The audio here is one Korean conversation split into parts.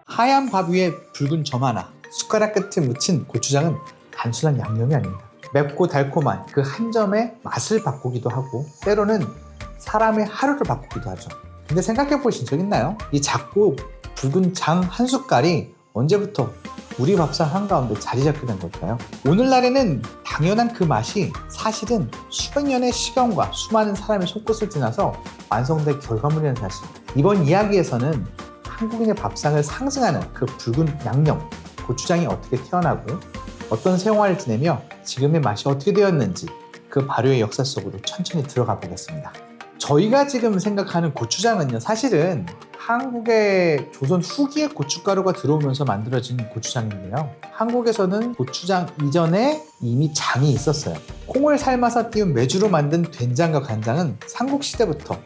하얀 밥 위에 붉은 점 하나, 숟가락 끝에 묻힌 고추장은 단순한 양념이 아닙니다. 맵고 달콤한 그 한 점의 맛을 바꾸기도 하고 때로는 사람의 하루를 바꾸기도 하죠. 근데 생각해 보신 적 있나요? 이 작고 붉은 장 한 숟갈이 언제부터 우리 밥상 한가운데 자리 잡게 된 걸까요? 오늘날에는 당연한 그 맛이 사실은 수백 년의 시간과 수많은 사람의 손끝을 지나서 완성된 결과물이라는 사실. 이번 이야기에서는 한국인의 밥상을 상징하는 그 붉은 양념, 고추장이 어떻게 태어나고 어떤 생활을 지내며 지금의 맛이 어떻게 되었는지 그 발효의 역사 속으로 천천히 들어가 보겠습니다. 저희가 지금 생각하는 고추장은요, 사실은 한국의 조선 후기에 고춧가루가 들어오면서 만들어진 고추장인데요. 한국에서는 고추장 이전에 이미 장이 있었어요. 콩을 삶아서 띄운 메주로 만든 된장과 간장은 삼국시대부터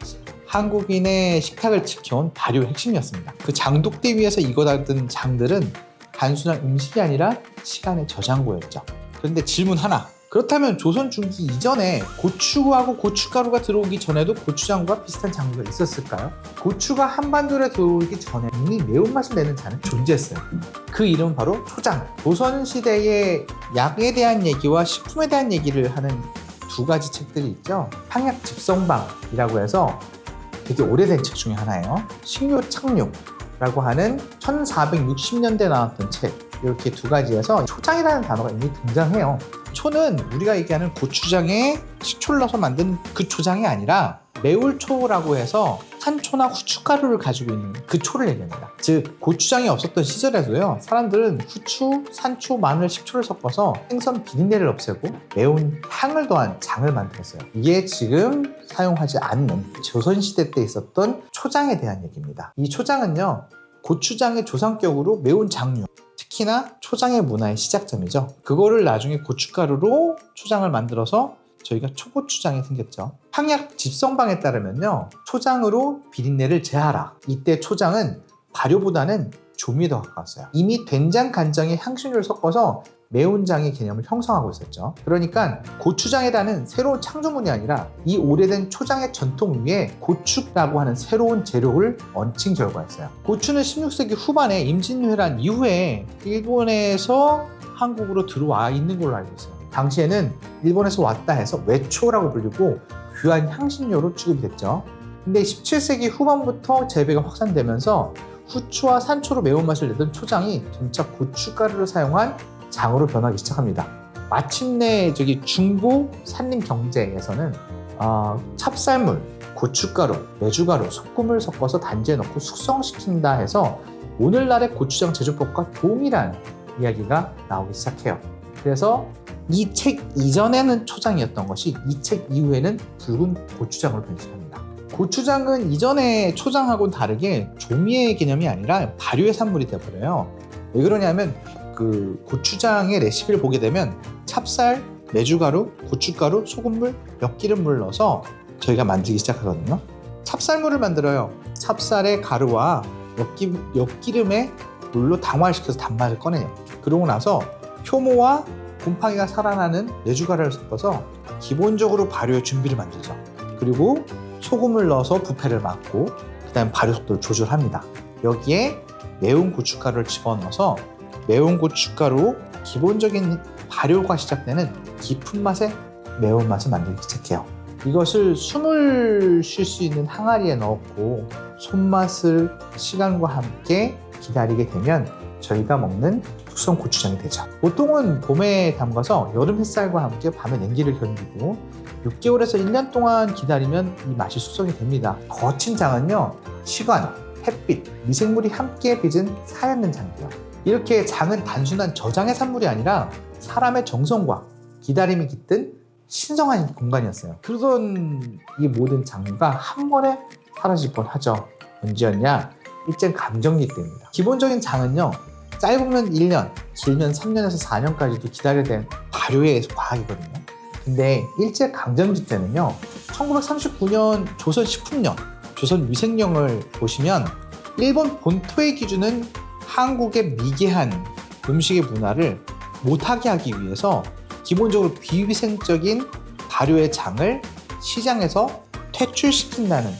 한국인의 식탁을 지켜온 발효의 핵심이었습니다. 그 장독대 위에서 익어다든 장들은 단순한 음식이 아니라 시간의 저장고였죠. 그런데 질문 하나. 그렇다면 조선 중기 이전에 고추하고 고춧가루가 들어오기 전에도 고추장과 비슷한 장르가 있었을까요? 고추가 한반도에 들어오기 전에 이미 매운맛을 내는 잔은 존재했어요. 그 이름은 바로 초장. 조선시대의 약에 대한 얘기와 식품에 대한 얘기를 하는 두 가지 책들이 있죠. 향약집성방이라고 해서 되게 오래된 책 중에 하나예요. 식료착륙이라고 하는 1460년대에 나왔던 책, 이렇게 두 가지에서 초장이라는 단어가 이미 등장해요. 초는 우리가 얘기하는 고추장에 식초를 넣어서 만든 그 초장이 아니라 매울초라고 해서 산초나 후춧가루를 가지고 있는 그 초를 얘기합니다. 즉 고추장이 없었던 시절에도요, 사람들은 후추, 산초, 마늘, 식초를 섞어서 생선 비린내를 없애고 매운 향을 더한 장을 만들었어요. 이게 지금 사용하지 않는 조선시대 때 있었던 초장에 대한 얘기입니다. 이 초장은요, 고추장의 조상격으로 매운 장류, 특히나 초장의 문화의 시작점이죠. 그거를 나중에 고춧가루로 초장을 만들어서 저희가 초고추장이 생겼죠. 향약 집성방에 따르면요, 초장으로 비린내를 제하라. 이때 초장은 발효보다는 조미에 더 가까웠어요. 이미 된장, 간장에 향신료를 섞어서 매운 장의 개념을 형성하고 있었죠. 그러니까 고추장이라는 새로운 창조문이 아니라 이 오래된 초장의 전통 위에 고추라고 하는 새로운 재료를 얹힌 결과였어요. 고추는 16세기 후반에 임진왜란 이후에 일본에서 한국으로 들어와 있는 걸로 알고 있어요. 당시에는 일본에서 왔다 해서 외초라고 불리고 귀한 향신료로 취급이 됐죠. 근데 17세기 후반부터 재배가 확산되면서 후추와 산초로 매운맛을 내던 초장이 점차 고춧가루를 사용한 장으로 변하기 시작합니다. 마침내 중부 산림 경제에서는 찹쌀물, 고춧가루, 메주가루, 소금을 섞어서 단지에 넣고 숙성시킨다 해서 오늘날의 고추장 제조법과 동일한 이야기가 나오기 시작해요. 그래서 이 책 이전에는 초장이었던 것이 이 책 이후에는 붉은 고추장으로 변신합니다. 고추장은 이전의 초장하고는 다르게 조미의 개념이 아니라 발효의 산물이 되어버려요. 왜 그러냐면 그 고추장의 레시피를 보게 되면 찹쌀, 메주가루, 고춧가루, 소금물, 엿기름물을 넣어서 저희가 만들기 시작하거든요. 찹쌀물을 만들어요. 찹쌀의 가루와 엿기름의 물로 당화시켜서 단맛을 꺼내요. 그러고 나서 효모와 곰팡이가 살아나는 메주가루를 섞어서 기본적으로 발효의 준비를 만들죠. 그리고 소금을 넣어서 부패를 막고 그 다음에 발효 속도를 조절합니다. 여기에 매운 고춧가루를 집어넣어서 매운 고춧가루로 기본적인 발효가 시작되는 깊은 맛의 매운맛을 만들기 시작해요. 이것을 숨을 쉴 수 있는 항아리에 넣고 손맛을 시간과 함께 기다리게 되면 저희가 먹는 숙성 고추장이 되죠. 보통은 봄에 담가서 여름 햇살과 함께 밤에 냉기를 견디고 6개월에서 1년 동안 기다리면 이 맛이 숙성이 됩니다. 거친 장은요, 시간, 햇빛, 미생물이 함께 빚은 사였는 장이에요. 이렇게 장은 단순한 저장의 산물이 아니라 사람의 정성과 기다림이 깃든 신성한 공간이었어요. 그러던 이 모든 장류가 한 번에 사라질 뻔하죠. 언제였냐? 일제 강점기 때입니다. 기본적인 장은요, 짧으면 1년, 길면 3년에서 4년까지도 기다려야 되는 발효의 과학이거든요. 근데 일제 강점기 때는요, 1939년 조선식품령, 조선위생령을 보시면 일본 본토의 기준은 한국의 미개한 음식의 문화를 못하게 하기 위해서 기본적으로 비위생적인 발효의 장을 시장에서 퇴출시킨다는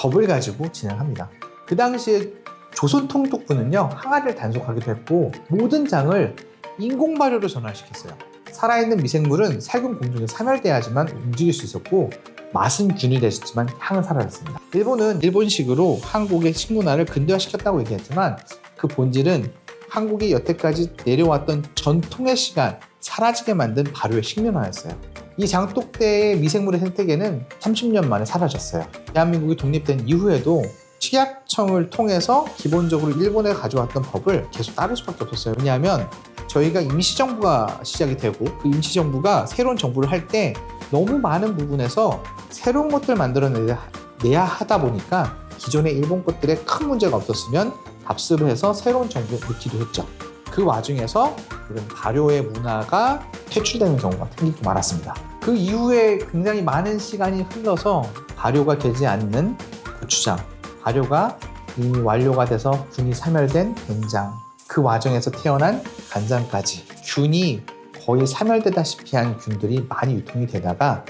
법을 가지고 진행합니다. 그 당시에 조선 통독부는요, 항아리를 단속하기도 했고 모든 장을 인공 발효로 전환시켰어요. 살아있는 미생물은 살균 공정에 사멸돼야지만 움직일 수 있었고 맛은 균일해졌지만 향은 사라졌습니다. 일본은 일본식으로 한국의 식문화를 근대화시켰다고 얘기했지만 그 본질은 한국이 여태까지 내려왔던 전통의 시간 사라지게 만든 발효의 식문화였어요. 이 장독대의 미생물의 생태계는 30년 만에 사라졌어요. 대한민국이 독립된 이후에도 식약청을 통해서 기본적으로 일본에 가져왔던 법을 계속 따를 수밖에 없었어요. 왜냐하면 저희가 임시정부가 시작이 되고 그 임시정부가 새로운 정부를 할 때 너무 많은 부분에서 새로운 것들 만들어내야 하다 보니까 기존의 일본 것들에 큰 문제가 없었으면 답습을 해서 새로운 정부에 넣기도 했죠. 그 와중에서 이런 발효의 문화가 퇴출되는 경우가 생기고 말았습니다. 그 이후에 굉장히 많은 시간이 흘러서 발효가 되지 않는 고추장, 발효가 이미 완료가 돼서 균이 사멸된 된장, 그 과정에서 태어난 간장까지 균이 거의 사멸되다시피 한 균들이 많이 유통이 되다가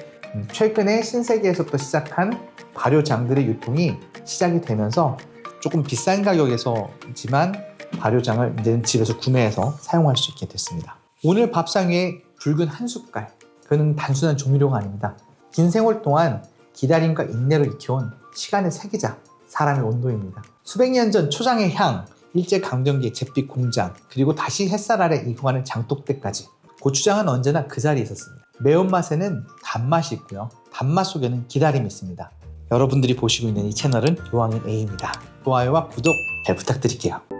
최근에 신세계에서부터 시작한 발효장들의 유통이 시작이 되면서 조금 비싼 가격에서지만 발효장을 이제는 집에서 구매해서 사용할 수 있게 됐습니다. 오늘 밥상 위에 붉은 한 숟갈, 그는 단순한 조미료가 아닙니다. 긴 세월 동안 기다림과 인내로 익혀온 시간의 세기자, 사람의 온도입니다. 수백 년 전 초장의 향, 일제강점기의 잿빛 공장, 그리고 다시 햇살 아래 익어가는 장독대까지 고추장은 언제나 그 자리에 있었습니다. 매운맛에는 단맛이 있고요. 단맛 속에는 기다림이 있습니다. 여러분들이 보시고 있는 이 채널은 요왕인 A입니다. 좋아요와 구독 잘 부탁드릴게요.